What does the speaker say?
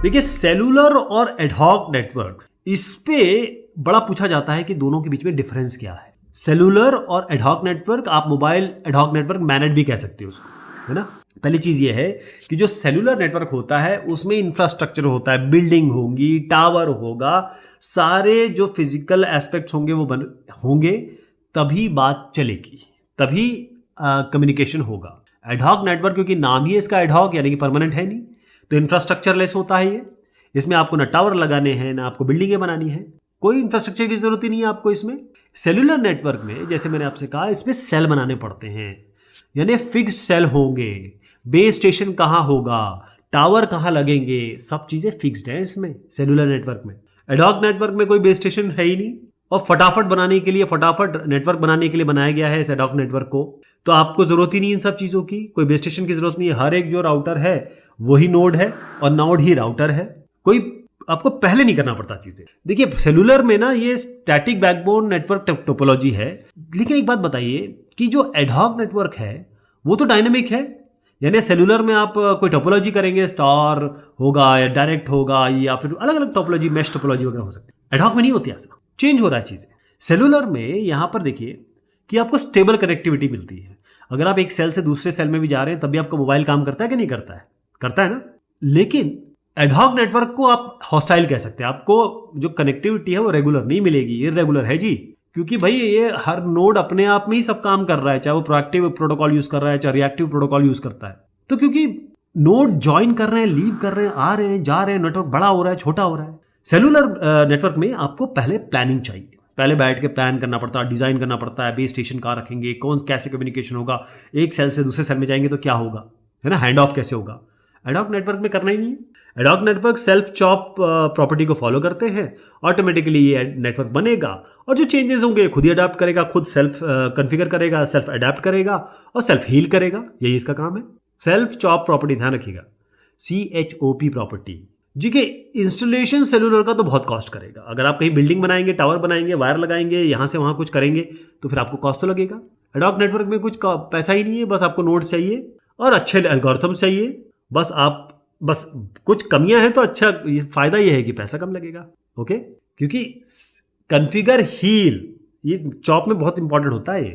देखिए सेलुलर और ad hoc network, इस पे बड़ा पूछा जाता है कि दोनों के बीच में डिफरेंस क्या है। सेलुलर और एडहॉक नेटवर्क, आप मोबाइल एडहॉक नेटवर्क मैनेज भी कह सकते हो उसको, है ना। पहली चीज ये है कि जो सेलुलर नेटवर्क होता है उसमें इंफ्रास्ट्रक्चर होता है, बिल्डिंग होगी, टावर होगा, सारे जो फिजिकल एस्पेक्ट्स होंगे वो होंगे, तभी बात चलेगी, तभी कम्युनिकेशन होगा। एडहॉक नेटवर्क क्योंकि नाम ही इसका एडहॉक यानी कि परमानेंट है नहीं, तो इंफ्रास्ट्रक्चर लेस होता है ये। इसमें आपको ना टावर लगाने हैं ना आपको बिल्डिंगें बनानी है, कोई इंफ्रास्ट्रक्चर की जरूरत ही नहीं है आपको इसमें। सेलुलर नेटवर्क में जैसे मैंने आपसे कहा, इसमें सेल बनाने पड़ते हैं, यानी फिक्स सेल होंगे, बेस स्टेशन कहाँ होगा, टावर कहाँ लगेंगे, सब चीजें फिक्स्ड है इसमें सेलुलर नेटवर्क में। एडहॉक नेटवर्क में कोई बेस स्टेशन है ही नहीं, और फटाफट बनाने के लिए, फटाफट नेटवर्क बनाने के लिए बनाया गया है इस एडहॉक नेटवर्क को, तो आपको जरूरत ही नहीं इन सब चीजों की, कोई बेस स्टेशन की जरूरत नहीं है। हर एक जो राउटर है वही नोड है और नोड ही राउटर है, कोई आपको पहले नहीं करना पड़ता चीजें। देखिए सेलुलर में ना ये स्टैटिक बैकबोन नेटवर्क टोपोलॉजी है, लेकिन एक बात बताइए कि जो एडहॉक नेटवर्क है वो तो डायनेमिक है, यानी सेलुलर में आप कोई टोपोलॉजी करेंगे, स्टार होगा या डायरेक्ट होगा या फिर अलग अलग टोपोलॉजी, मैश टोपोलॉजी वगैरह हो सकती है। एडहॉक में नहीं होती, ऐसा चेंज हो रहा है चीजें। सेलुलर में यहां पर देखिए कि आपको स्टेबल कनेक्टिविटी मिलती है। अगर आप एक सेल से दूसरे सेल में भी जा रहे हैं तब भी आपका मोबाइल काम करता है कि नहीं करता है, करता है ना। लेकिन एडहॉक नेटवर्क को आप हॉस्टाइल कह सकते हैं, आपको जो कनेक्टिविटी है वो रेगुलर नहीं मिलेगी, इररेगुलर है जी, क्योंकि भाई ये हर नोड अपने आप में ही सब काम कर रहा है, चाहे वो प्रोएक्टिव प्रोटोकॉल यूज कर रहा है चाहे रिएक्टिव प्रोटोकॉल यूज करता है। तो क्योंकि नोड ज्वाइन कर रहे हैं, लीव कर रहे हैं, आ रहे हैं, जा रहे हैं, नेटवर्क बड़ा हो रहा है, छोटा हो रहा है। सेलुलर नेटवर्क में आपको पहले प्लानिंग चाहिए, पहले बैठ के प्लान करना पड़ता है, डिजाइन करना पड़ता है, बेस स्टेशन कहाँ रखेंगे, कौन कैसे कम्युनिकेशन होगा, एक सेल से दूसरे सेल में जाएंगे तो क्या होगा, है ना, हैंड ऑफ कैसे होगा। एडहॉक नेटवर्क में करना ही नहीं है। Ad hoc network self chop property को फॉलो करते हैं, ऑटोमेटिकली ये नेटवर्क बनेगा और जो चेंजेस होंगे खुद ही अडाप्ट करेगा, खुद सेल्फ कॉन्फ़िगर करेगा, सेल्फ अडाप्ट करेगा और सेल्फ हील करेगा, यही इसका काम है। सेल्फ चॉप प्रॉपर्टी ध्यान रखिएगा, CHOP प्रॉपर्टी जी के इंस्टॉलेशन सेलुलर का तो बहुत कॉस्ट करेगा। अगर आप कहीं बिल्डिंग बनाएंगे, टावर बनाएंगे, वायर लगाएंगे, यहाँ से वहाँ कुछ करेंगे तो फिर आपको कॉस्ट तो लगेगा। एडहॉक नेटवर्क में कुछ पैसा ही नहीं है, बस आपको नोड्स चाहिए और अच्छे एल्गोरिथम्स चाहिए, बस कुछ कमियां हैं तो अच्छा, फायदा ये है कि पैसा कम लगेगा। ओके, क्योंकि कॉन्फ़िगर हील ये चॉप में बहुत इंपॉर्टेंट होता है ये।